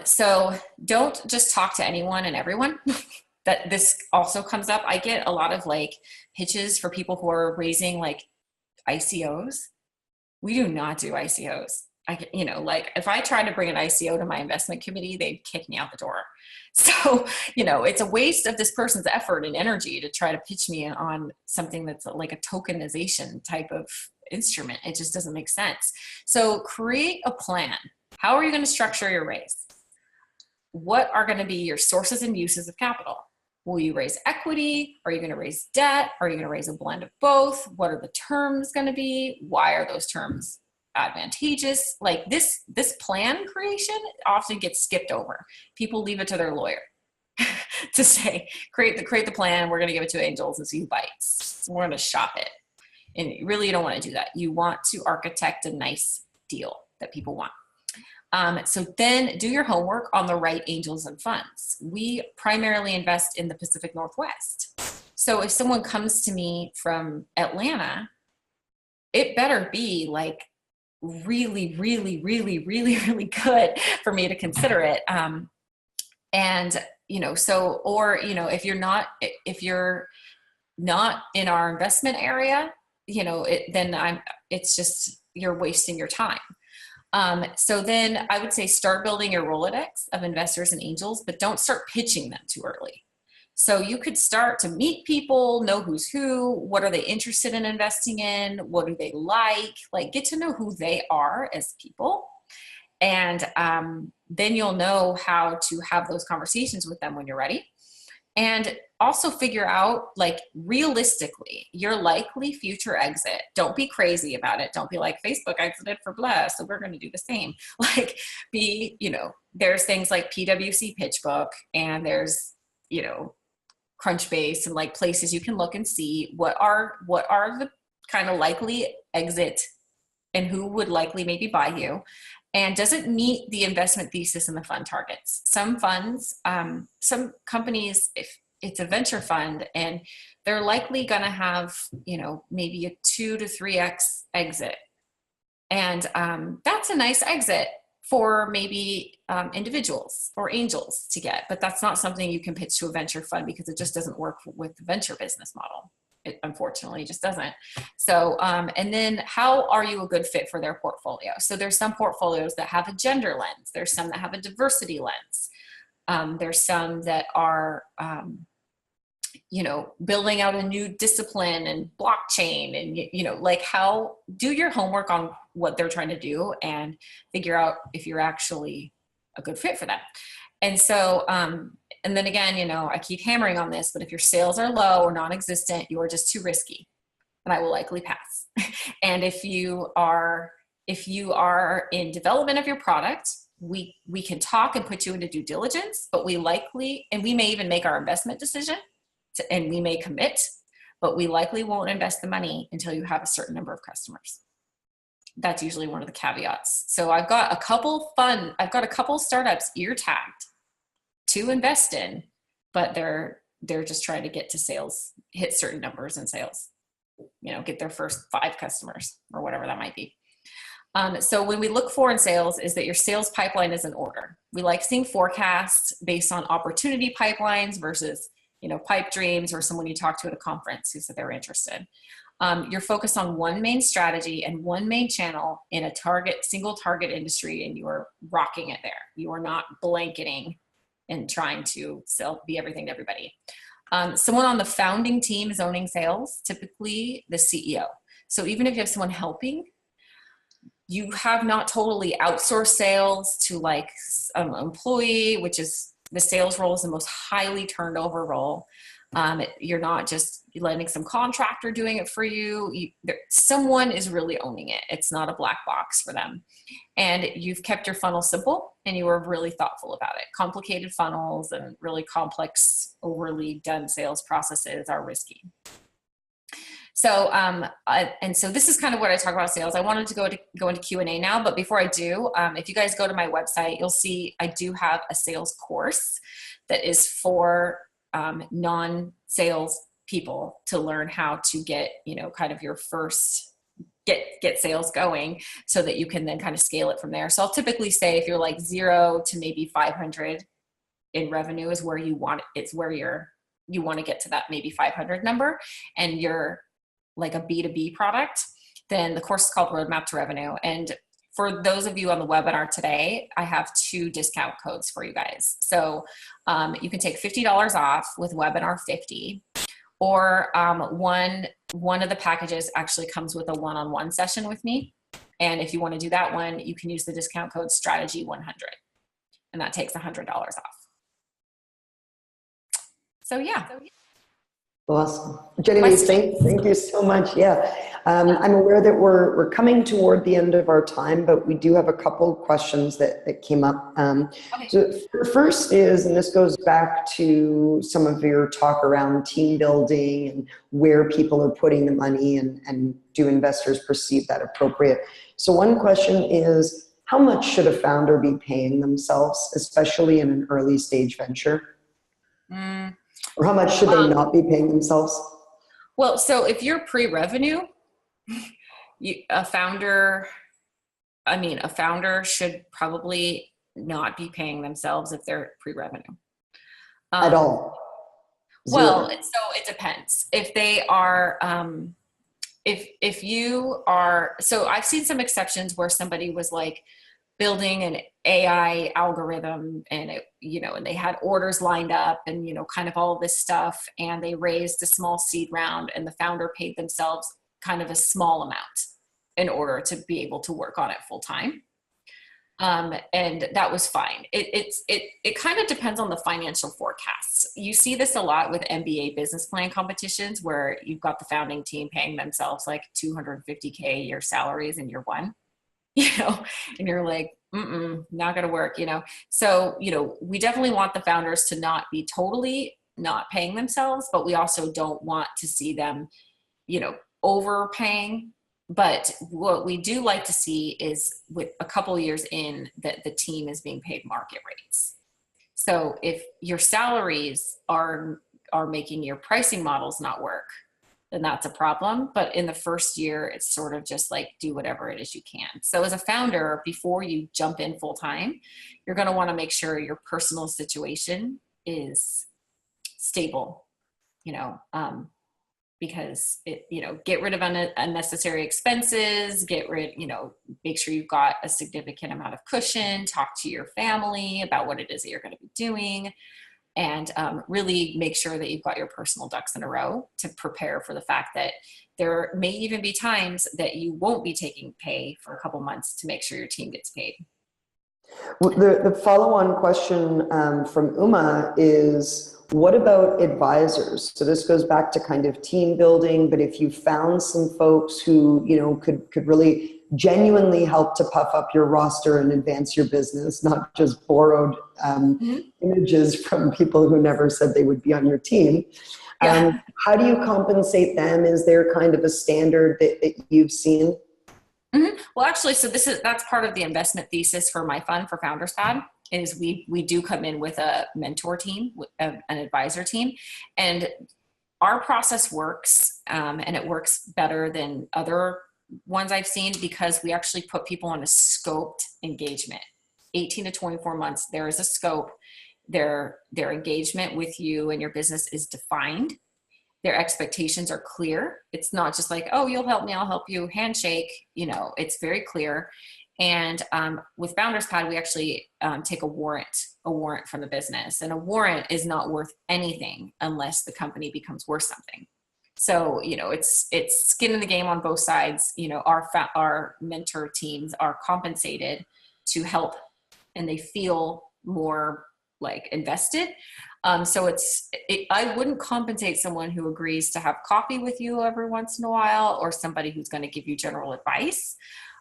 So don't just talk to anyone and everyone. That this also comes up. I get a lot of like pitches for people who are raising like ICOs. We do not do ICOs. You know, like if I tried to bring an ICO to my investment committee, they'd kick me out the door. So, you know, it's a waste of this person's effort and energy to try to pitch me on something that's like a tokenization type of instrument. It just doesn't make sense. So create a plan. How are you going to structure your raise? What are going to be your sources and uses of capital? Will you raise equity? Are you going to raise debt? Are you going to raise a blend of both? What are the terms going to be? Why are those terms advantageous? Like this plan creation often gets skipped over. People leave it to their lawyer to say, create the plan. We're going to give it to angels and see who bites. We're going to shop it. And really, you don't want to do that. You want to architect a nice deal that people want. So then do your homework on the right angels and funds. We primarily invest in the Pacific Northwest. So if someone comes to me from Atlanta, it better be like really, really, really, really, really good for me to consider it. And, you know, so, or, you know, if you're not in our investment area, you know, it's just, you're wasting your time. So then I would say start building your Rolodex of investors and angels, but don't start pitching them too early. So you could start to meet people, know who's who, what are they interested in investing in, what do they like get to know who they are as people. And then you'll know how to have those conversations with them when you're ready. And also figure out, like, realistically, your likely future exit. Don't be crazy about it. Don't be like, Facebook exited for blah, so we're going to do the same. Like, there's things like PwC PitchBook, and there's, Crunchbase, and like places you can look and see what are the kind of likely exit and who would likely maybe buy you. And does it meet the investment thesis and the fund targets? Some funds, some companies, if it's a venture fund, and they're likely going to have, maybe a 2 to 3x exit. And that's a nice exit for maybe individuals or angels to get, but that's not something you can pitch to a venture fund because it just doesn't work with the venture business model. It unfortunately just doesn't. So, and then how are you a good fit for their portfolio? So there's some portfolios that have a gender lens. There's some that have a diversity lens. There's some that are, building out a new discipline and blockchain, and, how do your homework on what they're trying to do and figure out if you're actually a good fit for them. And so, and then again, I keep hammering on this, but if your sales are low or non-existent, you are just too risky, and I will likely pass. And if you are in development of your product, we can talk and put you into due diligence, but we may even make our investment decision, and we may commit, but we likely won't invest the money until you have a certain number of customers. That's usually one of the caveats. So I've got a couple startups ear tagged to invest in, but they're just trying to get to sales, hit certain numbers in sales, get their first 5 customers or whatever that might be. So when we look for in sales is that your sales pipeline is in order. We like seeing forecasts based on opportunity pipelines versus, pipe dreams or someone you talk to at a conference who said they're interested. You're focused on one main strategy and one main channel in a single target industry, and you are rocking it there. You are not blanketing and trying to be everything to everybody. Someone on the founding team is owning sales, typically the CEO. So even if you have someone helping, you have not totally outsourced sales to like an employee, which is the sales role is the most highly turned over role. You're not just letting some contractor doing it for you. Someone is really owning it. It's not a black box for them. And you've kept your funnel simple, and you were really thoughtful about it. Complicated funnels and really complex, overly done sales processes are risky. So, and so this is kind of what I talk about sales. I wanted to go into Q&A now, but before I do, if you guys go to my website, you'll see I do have a sales course that is for non-sales people to learn how to get, kind of your first, get sales going so that you can then kind of scale it from there. So I'll typically say if you're like 0 to maybe 500 in revenue is where you want, it's where you want to get to that maybe 500 number, and you're like a B2B product, then the course is called Roadmap to Revenue. And for those of you on the webinar today, I have 2 discount codes for you guys. So you can take $50 off with webinar 50, or one of the packages actually comes with a one-on-one session with me. And if you want to do that one, you can use the discount code strategy 100, and that takes $100 off. So yeah. Awesome. Genevieve, thank you so much. Yeah. I'm aware that we're coming toward the end of our time, but we do have a couple questions that came up. Okay. So first is, and this goes back to some of your talk around team building and where people are putting the money, and do investors perceive that appropriate? So one question is, how much should a founder be paying themselves, especially in an early stage venture? Or how much should they not be paying themselves? Well, so if you're pre-revenue, a founder should probably not be paying themselves if they're pre-revenue. At all? Well, so it depends. If they are, if you are, so I've seen some exceptions where somebody was like building an AI algorithm and it, and they had orders lined up and, kind of all this stuff. And they raised a small seed round and the founder paid themselves kind of a small amount in order to be able to work on it full time. And that was fine. It kind of depends on the financial forecasts. You see this a lot with MBA business plan competitions where you've got the founding team paying themselves like $250K a year salaries in year one, and you're like, not going to work, So, we definitely want the founders to not be totally not paying themselves, but we also don't want to see them, overpaying. But what we do like to see is with a couple of years in that the team is being paid market rates. So if your salaries are making your pricing models not work, then that's a problem. But in the first year, it's sort of just like do whatever it is you can. So as a founder, before you jump in full time, you're going to want to make sure your personal situation is stable, because get rid of unnecessary expenses, make sure you've got a significant amount of cushion, talk to your family about what it is that you're going to be doing, and really make sure that you've got your personal ducks in a row to prepare for the fact that there may even be times that you won't be taking pay for a couple months to make sure your team gets paid. Well, the follow-on question from Uma is, what about advisors? So this goes back to kind of team building, but if you found some folks who, could really genuinely help to puff up your roster and advance your business, not just borrowed images from people who never said they would be on your team. How do you compensate them? Is there kind of a standard that you've seen? Well, actually, so that's part of the investment thesis for my fund, for FoundersPad, is we do come in with a mentor team, an advisor team, and our process works, and it works better than other ones I've seen because we actually put people on a scoped engagement. 18 to 24 months, there is a scope. Their engagement with you and your business is defined. Their expectations are clear. It's not just like, oh, you'll help me, I'll help you, handshake. It's very clear. And with FoundersPad, we actually take a warrant from the business. And a warrant is not worth anything unless the company becomes worth something. So, it's skin in the game on both sides. Our mentor teams are compensated to help and they feel more like invested. So I wouldn't compensate someone who agrees to have coffee with you every once in a while or somebody who's going to give you general advice.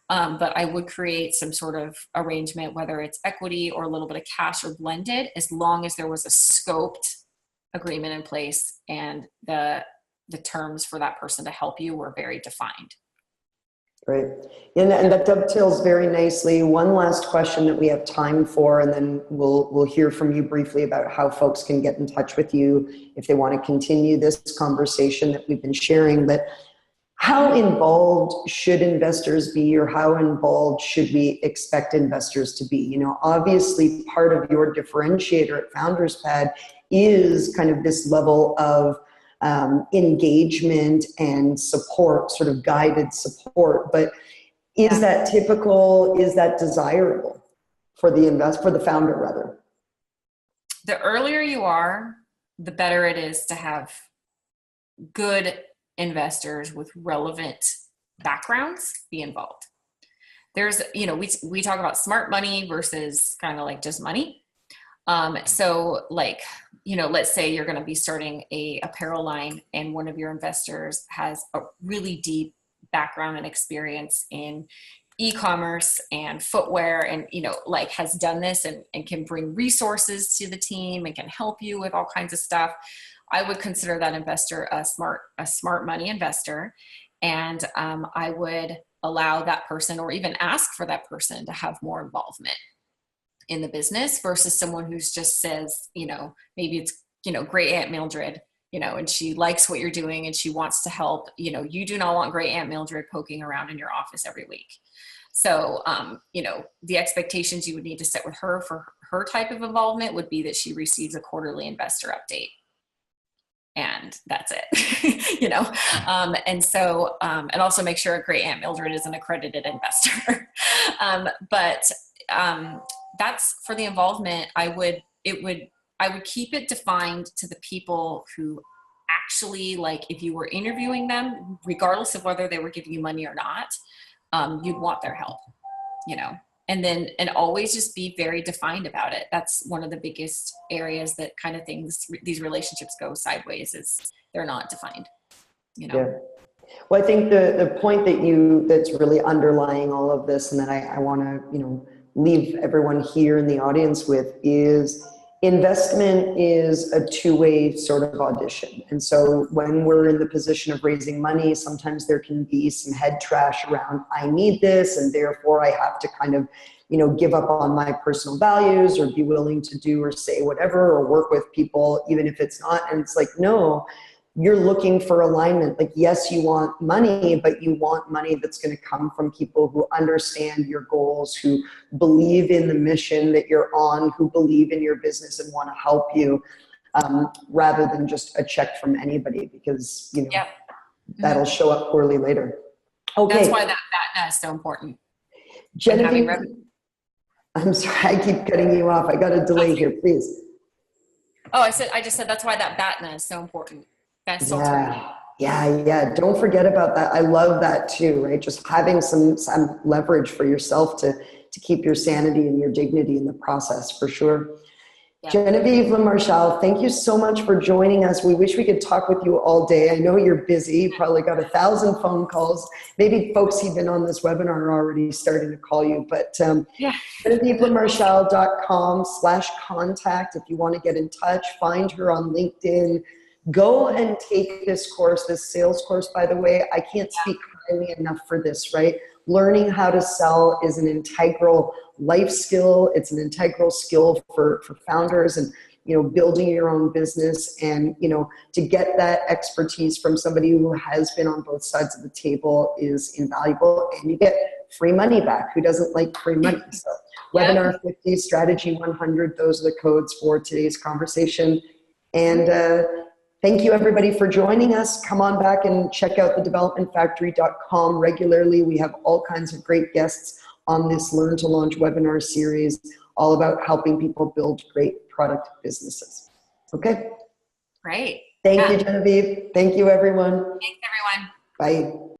But I would create some sort of arrangement, whether it's equity or a little bit of cash or blended, as long as there was a scoped agreement in place and the terms for that person to help you were very defined. Great. And that dovetails very nicely. One last question that we have time for, and then we'll hear from you briefly about how folks can get in touch with you if they want to continue this conversation that we've been sharing. But how involved should investors be, or how involved should we expect investors to be? Obviously part of your differentiator at FoundersPad is kind of this level of engagement and support, sort of guided support. But is that typical? Is that desirable for the founder rather? The earlier you are, the better it is to have good investors with relevant backgrounds be involved. There's, we talk about smart money versus kind of like just money. So like, let's say you're going to be starting a apparel line and one of your investors has a really deep background and experience in e-commerce and footwear and, has done this and can bring resources to the team and can help you with all kinds of stuff. I would consider that investor a smart money investor. And I would allow that person or even ask for that person to have more involvement in the business versus someone who's just says, maybe it's, great Aunt Mildred, and she likes what you're doing and she wants to help. You do not want great Aunt Mildred poking around in your office every week. So, the expectations you would need to set with her for her type of involvement would be that she receives a quarterly investor update. and that's it. You know, and so and also make sure a great Aunt Mildred is an accredited investor. But that's for the involvement. I would keep it defined to the people who actually, like, if you were interviewing them, regardless of whether they were giving you money or not, you'd want their help, you know. And then, and always just be very defined about it. That's one of the biggest areas that kind of these relationships go sideways, is they're not defined, you know? Yeah. Well, I think the point that's really underlying all of this, and that I want to, you know, leave everyone here in the audience with, is investment is a two-way sort of audition. And so when we're in the position of raising money, sometimes there can be some head trash around, I need this, and therefore I have to kind of, you know, give up on my personal values, or be willing to do or say whatever, or work with people, even if it's not. And it's like, no, you're looking for alignment. Like, yes, you want money, but you want money that's going to come from people who understand your goals, who believe in the mission that you're on, who believe in your business and want to help you, rather than just a check from anybody, because, you know, Yep. that'll show up poorly later. Okay. That's why that BATNA is so important. Genevieve, I'm sorry, I keep cutting you off. I got a delay here, please. Oh, I just said that's why that BATNA is so important. Yeah. Don't forget about that. I love that too, right? Just having some leverage for yourself to keep your sanity and your dignity in the process, for sure. Yeah. Genevieve LeMarchal, thank you so much for joining us. We wish we could talk with you all day. I know you're busy. You probably got 1,000 phone calls. Maybe folks even on this webinar are already starting to call you, but GenevieveLeMarchal.com/contact. If you want to get in touch, find her on LinkedIn. Go and take this course, this sales course, by the way. I can't speak highly enough for this, right? Learning how to sell is an integral life skill. It's an integral skill for founders, and, you know, building your own business, and, you know, to get that expertise from somebody who has been on both sides of the table is invaluable, and you get free money back. Who doesn't like free money? So webinar 50, strategy 100, those are the codes for today's conversation. And, thank you, everybody, for joining us. Come on back and check out thedevelopmentfactory.com regularly. We have all kinds of great guests on this Learn to Launch webinar series, all about helping people build great product businesses. Okay? Great. Thank you, Genevieve. Thank you, everyone. Thanks, everyone. Bye.